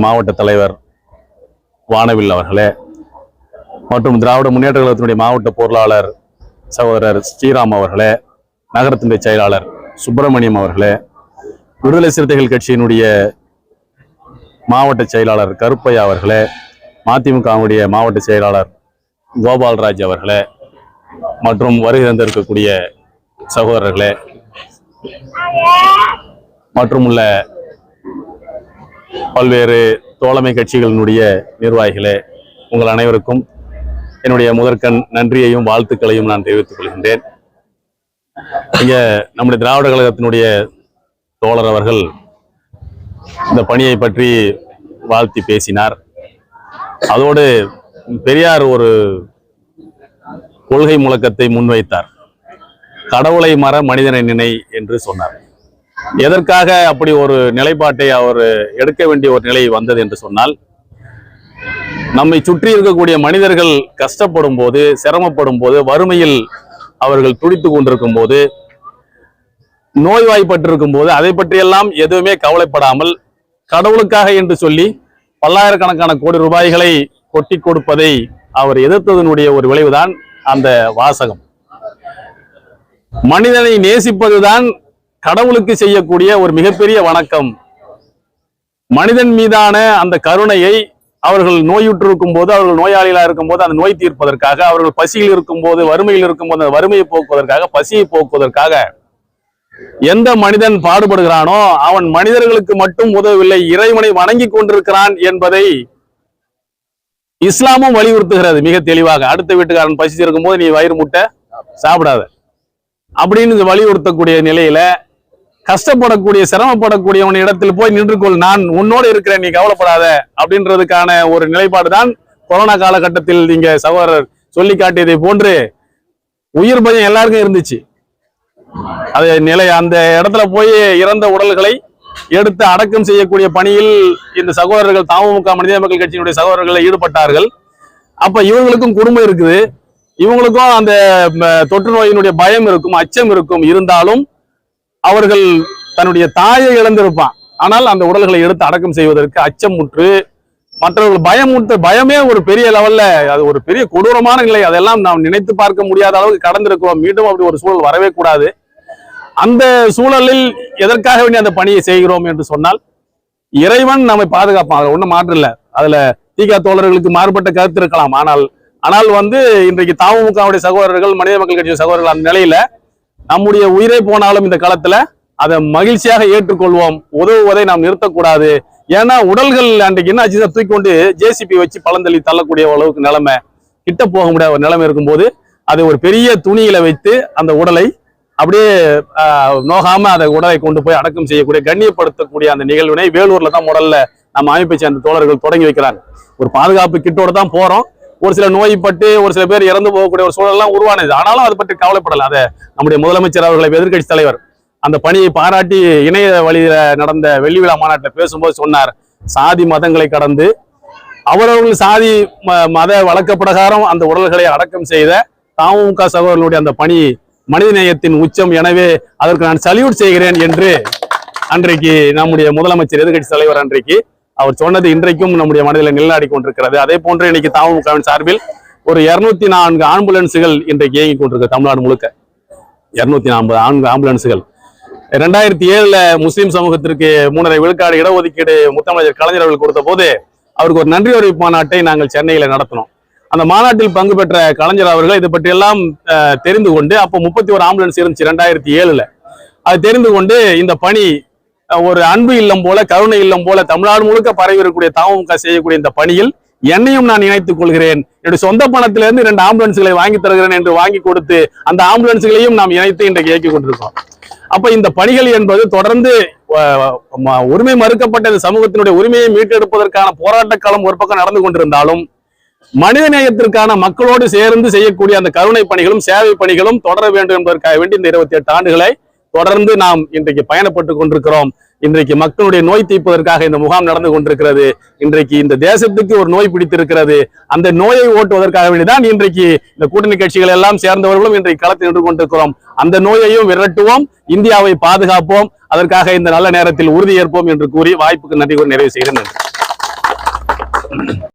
மாவட்ட தலைவர் வானவில் அவர்களே மற்றும் திராவிட முன்னேற்ற கழகத்தினுடைய மாவட்ட பொருளாளர் சகோதரர் ஸ்ரீராம் அவர்களே, நகரத்தினுடைய செயலாளர் சுப்பிரமணியம் அவர்களே, விடுதலை சிறுத்தைகள் கட்சியினுடைய மாவட்ட செயலாளர் கருப்பையா அவர்களே, மதிமுகவுடைய மாவட்ட செயலாளர் கோபால்ராஜ் அவர்களே மற்றும் வருகை தந்திருக்கக்கூடிய சகோதரர்களே மற்றும் உள்ள பல்வேறு தோழமை கட்சிகளினுடைய நிர்வாகிகளே, உங்கள் அனைவருக்கும் என்னுடைய முதற்கண் நன்றியையும் வாழ்த்துக்களையும் நான் தெரிவித்துக் கொள்கின்றேன். இங்க நம்முடைய திராவிட கழகத்தினுடைய தோழர் அவர்கள் இந்த பணியை பற்றி வாழ்த்தி பேசினார். அதோடு பெரியார் ஒரு கொள்கை முழக்கத்தை முன்வைத்தார். கடவுளை மற மனிதனை நினை என்று சொன்னார். எதற்காக அப்படி ஒரு நிலைப்பாட்டை அவர் எடுக்க வேண்டிய ஒரு நிலை வந்தது என்று சொன்னால், நம்மை சுற்றி இருக்கக்கூடிய மனிதர்கள் கஷ்டப்படும் போது, சிரமப்படும் போது, வறுமையில் அவர்கள் துடித்துக் கொண்டிருக்கும் போது, நோய்வாய்ப்பட்டிருக்கும் போது அதை பற்றியெல்லாம் எதுவுமே கவலைப்படாமல் கடவுளுக்காக என்று சொல்லி பல்லாயிரக்கணக்கான கோடி ரூபாய்களை கொட்டி கொடுப்பதை அவர் எதிர்த்ததனுடைய ஒரு விளைவுதான் அந்த வாசகம். மனிதனை நேசிப்பதுதான் கடவுளுக்கு செய்யக்கூடிய ஒரு மிகப்பெரிய வணக்கம். மனிதன் மீதான அந்த கருணையை அவர்கள் நோயுற்றிருக்கும் போது, அவர்கள் நோயாளிகளாக இருக்கும் போது அந்த நோய் தீர்ப்பதற்காக, அவர்கள் பசியில் இருக்கும் போது, வறுமையில் இருக்கும் போது அந்த வறுமையை போக்குவதற்காக, பசியை போக்குவதற்காக எந்த மனிதன் பாடுபடுகிறானோ அவன் மனிதர்களுக்கு மட்டும் உதவவில்லை, இறைவனை வணங்கி கொண்டிருக்கிறான் என்பதை இஸ்லாமும் வலியுறுத்துகிறது மிக தெளிவாக. அடுத்த வீட்டுக்காரன் பசி இருக்கும் போது நீ வயிறு முட்டை சாப்பிடாத அப்படின்னு வலியுறுத்தக்கூடிய நிலையில, கஷ்டப்படக்கூடிய சிரமப்படக்கூடியவன் இடத்தில் போய் நின்று கொள், நான் உன்னோடு இருக்கிறேன், நீ கவலைப்படாத அப்படின்றதுக்கான ஒரு நிலைப்பாடு தான் கொரோனா காலகட்டத்தில் நீங்க சகோதரர் சொல்லி காட்டியதை போன்று உயிர் பயம் எல்லாருக்கும் இருந்துச்சு. அது நிலை அந்த இடத்துல போய் இறந்த உடல்களை எடுத்து அடக்கம் செய்யக்கூடிய பணியில் இந்த சகோதரர்கள் தமுக மனித மக்கள் கட்சியினுடைய சகோதரர்கள் ஈடுபட்டார்கள். அப்ப இவங்களுக்கும் குடும்பம் இருக்குது, இவங்களுக்கும் அந்த தொற்று நோயினுடைய பயம் இருக்கும், அச்சம் இருக்கும். இருந்தாலும் அவர்கள் தன்னுடைய தாயை இழந்திருப்பான், ஆனால் அந்த உடல்களை எடுத்து அடக்கம் செய்வதற்கு அச்சம் முற்று, மற்றவர்கள் பயமே ஒரு பெரிய லெவல்ல, அது ஒரு பெரிய கொடூரமான நிலை. அதெல்லாம் நாம் நினைத்து பார்க்க முடியாத அளவுக்கு கடந்திருக்கிறோம். மீண்டும் அப்படி ஒரு சூழல் வரவே கூடாது. அந்த சூழலில் எதற்காக வேண்டிய அந்த பணியை செய்கிறோம் என்று சொன்னால், இறைவன் நம்மை பாதுகாப்பான், ஒன்றும் மாற்று இல்லை. அதுல தீகா தோழர்களுக்கு மாறுபட்ட கருத்து இருக்கலாம். ஆனால் இன்றைக்கு தமுகவுடைய சகோதரர்கள், மனித மக்கள் கட்சி சகோதரர்கள் அந்த நிலையில நம்முடைய உயிரை போனாலும் இந்த களத்துல அதை மகிழ்ச்சியாக ஏற்றுக்கொள்வோம். உதவுவதை நாம் நிறுத்தக்கூடாது. ஏன்னா உடல்கள் அன்றைக்கு என்ன ஆச்சு, தூக்கி கொண்டு ஜேசிபி வச்சு பழந்தள்ளி தள்ளக்கூடிய அளவுக்கு நிலைமை, கிட்ட போக முடியாத ஒரு நிலைமை இருக்கும்போது அதை ஒரு பெரிய துணியில வைத்து அந்த உடலை அப்படியே நோகாம அந்த உடலை கொண்டு போய் அடக்கம் செய்யக்கூடிய, கண்ணியப்படுத்தக்கூடிய அந்த நிகழ்வினை வேலூர்ல தான் முதல்ல நம்ம அமைப்பை சேர்ந்த தோழர்கள் தொடங்கி வைக்கிறாங்க. ஒரு பாதுகாப்பு கிட்டோட தான் போறோம். ஒரு சில நோய்பட்டு ஒரு சில பேர் இறந்து போகக்கூடிய ஒரு சூழல்லாம் உருவானது. ஆனாலும் அதை பற்றி கவலைப்படல. அதை நம்முடைய முதலமைச்சர் அவர்களை, எதிர்கட்சி தலைவர் அந்த பணியை பாராட்டி இணைய வழியில நடந்த வெள்ளி விழா மாநாட்டில் பேசும்போது சொன்னார், சாதி மதங்களை கடந்து அவரவர்கள் சாதி மத வழக்க பிரகாரம் அந்த உடல்களை அடக்கம் செய்த தமுக சகோதரர்களுடைய அந்த பணி மனிதநேயத்தின் உச்சம். எனவே அதற்கு நான் சல்யூட் செய்கிறேன் என்று அன்றைக்கு நம்முடைய முதலமைச்சர், எதிர்கட்சி தலைவர் அன்றைக்கு அவர் சொன்னது இன்றைக்கும் நம்முடைய மனதில் நிலநாடி கொண்டிருக்கிறது. அதே போன்று இன்னைக்கு தமுகவின் சார்பில் ஒரு 204 ஆம்புலன்ஸுகள் இன்றைக்கு இயங்கிக் கொண்டிருக்கு தமிழ்நாடு முழுக்க. 240 ஆம்புலன்ஸுகள் 2007 முஸ்லிம் சமூகத்திற்கு 3.5 விழுக்காடு இடஒதுக்கீடு முத்தமிழர் கலைஞர் அவர்கள் கொடுத்த போது அவருக்கு ஒரு நன்றி அறிவிப்பு மாநாட்டை நாங்கள் சென்னையில நடத்தினோம். அந்த மாநாட்டில் பங்கு பெற்ற கலைஞர் அவர்கள் இதை பற்றி எல்லாம் தெரிந்து கொண்டு, அப்போ 31 ஆம்புலன்ஸ் இருந்துச்சு 2007. அது தெரிந்து கொண்டு இந்த பணி ஒரு அன்பு இல்லம் போல, கருணை இல்லம் போல தமிழ்நாடு முழுக்க பரவி இருக்கக்கூடிய தமுக செய்யக்கூடிய இந்த பணியில் என்னையும் நான் இணைத்துக் கொள்கிறேன், என்னுடைய சொந்த பணத்திலிருந்து 2 ஆம்புலன்ஸ்களை வாங்கி தருகிறேன் என்று வாங்கி கொடுத்து அந்த ஆம்புலன்ஸ்களையும் நாம் இணைத்து இன்றைக்கு இயக்கிக் கொண்டிருக்கோம். அப்ப இந்த பணிகள் என்பது தொடர்ந்து உரிமை மறுக்கப்பட்ட இந்த சமூகத்தினுடைய உரிமையை மீட்டெடுப்பதற்கான போராட்ட காலம் ஒரு பக்கம் நடந்து கொண்டிருந்தாலும், மனித நேயத்திற்கான மக்களோடு சேர்ந்து செய்யக்கூடிய அந்த கருணை பணிகளும் சேவை பணிகளும் தொடர வேண்டும் என்பதற்காக வேண்டி இந்த 28 ஆண்டுகளை தொடர்ந்து நாம் இன்றைக்கு பயணப்பட்டு கொண்டிருக்கிறோம். இன்றைக்கு மக்களுடைய நோய் தீர்ப்பதற்காக இந்த முகாம் நடந்து கொண்டிருக்கிறது. இன்றைக்கு இந்த தேசத்துக்கு ஒரு நோய் பிடித்திருக்கிறது. அந்த நோயை ஓட்டுவதற்காக வேண்டிதான் இன்றைக்கு இந்த கூட்டணி கட்சிகள் எல்லாம் சேர்ந்தவர்களும் இன்றைக்கு களத்தில் நின்று கொண்டிருக்கிறோம். அந்த நோயையும் விரட்டுவோம், இந்தியாவை பாதுகாப்போம், அதற்காக இந்த நல்ல நேரத்தில் உறுதி ஏற்போம் என்று கூறி வாய்ப்புக்கு நன்றி கூறி நிறைவு செய்கிறேன்.